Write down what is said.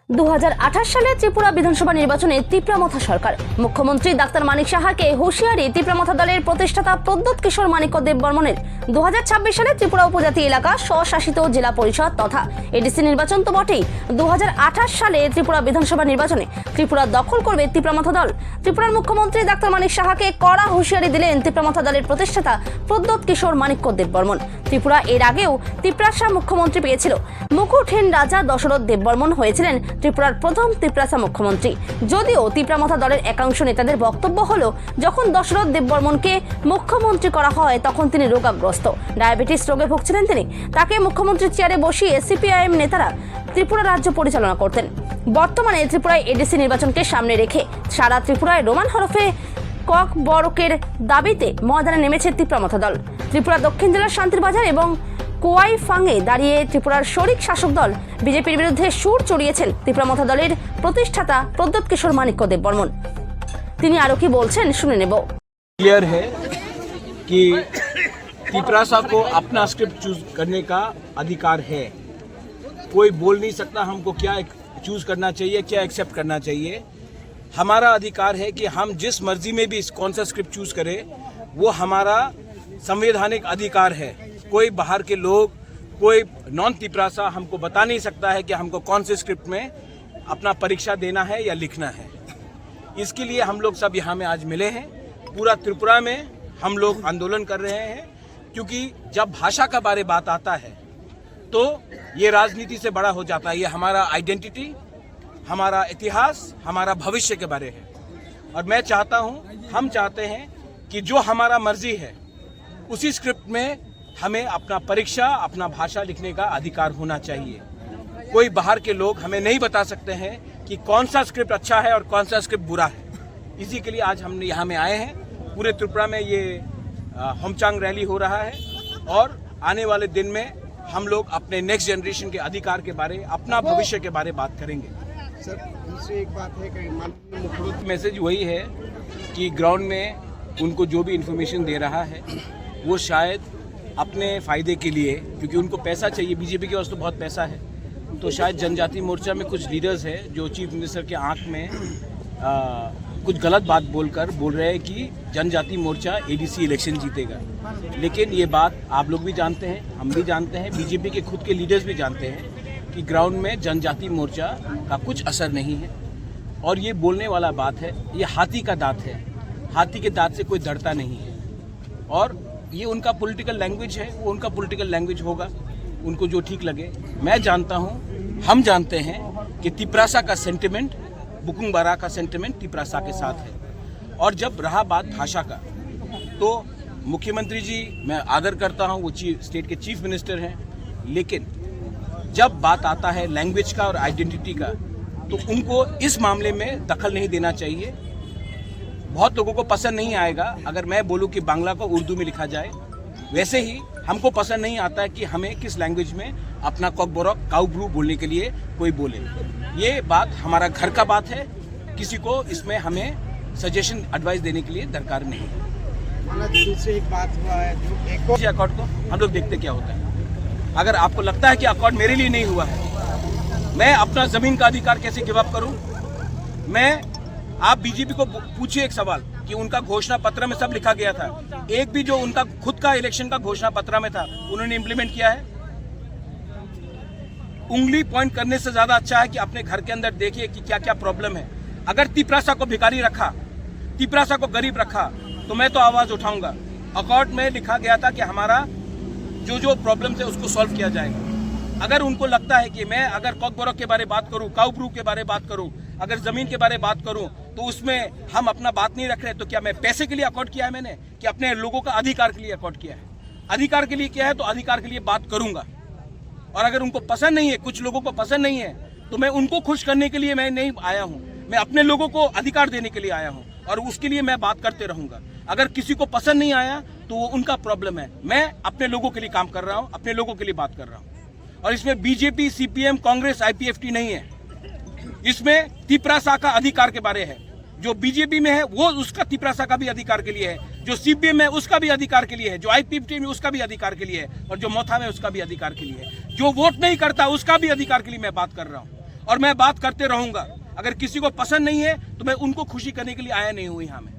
2028 সালে ত্রিপুরা বিধানসভা নির্বাচনে তীব্রামথা সরকার। মুখ্যমন্ত্রী ডাক্তার মানিক সাহাকে হুঁশিয়ারি তীব্রামথা দলের প্রতিষ্ঠাতা প্রদ্যোৎ কিশোর মানিক্য দেববর্মনের। 2026 সালে ত্রিপুরা উপজাতি এলাকা স্বশাসিত জেলা পরিষদ তথা এডিসি নির্বাচন তো বটেই, 2028 সালে ত্রিপুরা বিধানসভা নির্বাচনে ত্রিপুরা দখল করবে তীব্রামথা দল। ত্রিপুরার মুখ্যমন্ত্রী ডাক্তার মানিক সাহাকে কড়া হুঁশিয়ারি দিলেন তীব্রামথা দলের প্রতিষ্ঠাতা প্রদ্যোৎ কিশোর মানিক্য দেববর্মন। ত্রিপুরা এর আগেও তিপ্রাসা মুখ্যমন্ত্রী পেয়েছিল। মুকুটহীন রাজা দশরথ দেববর্মন হয়েছিলেন ত্রিপুরার প্রথম তিপ্রাসা মুখ্যমন্ত্রী। যদিও তীব্রামথা দলের একাংশ নেতাদের বক্তব্য হলো, যখন দশরথ দেববর্মনকে মুখ্যমন্ত্রী করা হয় তখন তিনি রোগাগ্রস্ত, ডায়াবেটিস রোগে ভুগছিলেন তিনি। তাকে মুখ্যমন্ত্রীর চেয়ারে বসিয়ে সিপিআইএম নেতারা ত্রিপুরা রাজ্য পরিচালনা করতেন। বর্তমানে ত্রিপুরায় এডিসি নির্বাচনকে সামনে রেখে সারা ত্রিপুরায় রোমান হরফে কক বরকের দাবিতে ময়দানে নেমেছে তীব্রামথা দল। ত্রিপুরা দক্ষিণ জেলার শান্তিরবাজার এবং কোয়াইফাংয়ে দাঁড়িয়ে ত্রিপুরার শরিক শাসক দল বিজেপির বিরুদ্ধে সুর চড়িয়েছেন তীব্রামথা দলের প্রতিষ্ঠাতা প্রদ্যোৎ কিশোর মানিক্য দেববর্মন। তিনি আরো কি বলছেন শুনে নেব। क्लियर है कि तिप्रासा को अपना स्क्रिप्ट चूज करने का अधिकार है। कोई बोल नहीं सकता हमको क्या चूज करना चाहिए, क्या एक्सेप्ट करना चाहिए। हमारा अधिकार है कि हम जिस मर्जी में भी कौन सा स्क्रिप्ट चूज करें, वो हमारा संवैधानिक अधिकार है। कोई बाहर के लोग, कोई नॉन तिप्रासा हमको बता नहीं सकता है कि हमको कौन से स्क्रिप्ट में अपना परीक्षा देना है या लिखना है। इसके लिए हम लोग सब यहाँ में आज मिले हैं। पूरा त्रिपुरा में हम लोग आंदोलन कर रहे हैं, क्योंकि जब भाषा का बारे बात आता है तो ये राजनीति से बड़ा हो जाता है। ये हमारा आइडेंटिटी, हमारा इतिहास, हमारा भविष्य के बारे है। और मैं चाहता हूँ, हम चाहते हैं कि जो हमारा मर्जी है उसी स्क्रिप्ट में हमें अपना परीक्षा, अपना भाषा लिखने का अधिकार होना चाहिए। कोई बाहर के लोग हमें नहीं बता सकते हैं कि कौन सा स्क्रिप्ट अच्छा है और कौन सा स्क्रिप्ट बुरा है। इसी के लिए आज हम यहाँ में आए हैं। पूरे त्रिपुरा में ये होमचांग रैली हो रहा है और आने वाले दिन में हम लोग अपने नेक्स्ट जनरेशन के अधिकार के बारे, अपना भविष्य के बारे बात करेंगे। सर, दूसरी एक बात है कि माननीय मुख्यमंत्री मैसेज वही है कि ग्राउंड में उनको जो भी इंफॉर्मेशन दे रहा है वो शायद अपने फ़ायदे के लिए, क्योंकि उनको पैसा चाहिए, बीजेपी के पास तो बहुत पैसा है, तो शायद जनजाति मोर्चा में कुछ लीडर्स हैं जो चीफ मिनिस्टर के आंख में कुछ गलत बात बोल रहे हैं कि जनजाति मोर्चा एडीसी इलेक्शन जीतेगा। लेकिन ये बात आप लोग भी जानते हैं, हम भी जानते हैं, बीजेपी के खुद के लीडर्स भी जानते हैं कि ग्राउंड में जनजाति मोर्चा का कुछ असर नहीं है। और ये बोलने वाला बात है, ये हाथी का दांत है, हाथी के दांत से कोई डरता नहीं है। और ये उनका पॉलिटिकल लैंग्वेज है, वो उनका पॉलिटिकल लैंग्वेज होगा, उनको जो ठीक लगे। मैं जानता हूँ, हम जानते हैं कि तिप्रासा का सेंटिमेंट, बुकुंग बारा का सेंटिमेंट तिप्रासा के साथ है। और जब रहा बात भाषा का, तो मुख्यमंत्री जी मैं आदर करता हूँ, वो स्टेट के चीफ मिनिस्टर हैं, लेकिन जब बात आता है लैंग्वेज का और आइडेंटिटी का, तो उनको इस मामले में दखल नहीं देना चाहिए। बहुत लोगों को पसंद नहीं आएगा अगर मैं बोलूं कि बांग्ला को उर्दू में लिखा जाए, वैसे ही हमको पसंद नहीं आता है कि हमें किस लैंग्वेज में अपना कॉकबोरक काउब्रू बोलने के लिए कोई बोले। ये बात हमारा घर का बात है, किसी को इसमें हमें सजेशन एडवाइस देने के लिए दरकार नहीं है। दूसरी एक बात हुआ है जो एक अकॉर्ड को हम लोग देखते क्या होता है। अगर आपको लगता है कि अकॉर्ड मेरे लिए नहीं हुआ है, मैं अपना जमीन का अधिकार कैसे गिव अप करूं? आप बीजेपी को पूछिए एक सवाल कि उनका घोषणा पत्र में सब लिखा गया था, एक भी जो उनका खुद का इलेक्शन का घोषणा पत्र में था उन्होंने इंप्लीमेंट किया है? उंगली पॉइंट करने से ज्यादा अच्छा है कि अपने घर के अंदर देखिए कि क्या क्या प्रॉब्लम है। अगर तिप्रासा को भिखारी रखा, तिप्रासा को गरीब रखा, तो मैं तो आवाज उठाऊंगा। अकॉर्ड में लिखा गया था कि हमारा जो जो प्रॉब्लम है उसको सॉल्व किया जाएगा। अगर उनको लगता है कि मैं अगर कॉकबोरक के बारे बात करूं, काउब्रू के बारे बात करूं, अगर जमीन के बारे बात करूं, तो उसमें हम अपना बात नहीं रख रहे, तो क्या मैं पैसे के लिए अकॉर्ड किया है मैंने, कि अपने लोगों का अधिकार के लिए अकॉर्ड किया है? अधिकार के लिए किया है तो अधिकार के लिए बात करूंगा। और अगर उनको पसंद नहीं है, कुछ लोगों को पसंद नहीं है, तो मैं उनको खुश करने के लिए मैं नहीं आया हूं, मैं अपने लोगों को अधिकार देने के लिए आया हूं और उसके लिए मैं बात करते रहूंगा। अगर किसी को पसंद नहीं आया तो वो उनका प्रॉब्लम है, मैं अपने लोगों के लिए काम कर रहा हूं, अपने लोगों के लिए बात कर रहा हूं। और इसमें बीजेपी, सीपीएम, कांग्रेस, आईपीएफटी नहीं है, इसमें तिप्रासा का अधिकार के बारे है। जो बीजेपी में है वो उसका तिप्रासा का भी अधिकार के लिए है, जो सीपीएम में उसका भी अधिकार के लिए है, जो आईपीएफटी में उसका भी अधिकार के लिए है, और जो मोथा में उसका भी अधिकार के लिए है, जो वोट नहीं करता उसका भी अधिकार के लिए मैं बात कर रहा हूँ। और मैं बात करते रहूंगा। अगर किसी को पसंद नहीं है तो मैं उनको खुशी करने के लिए आया नहीं हूं यहाँ में।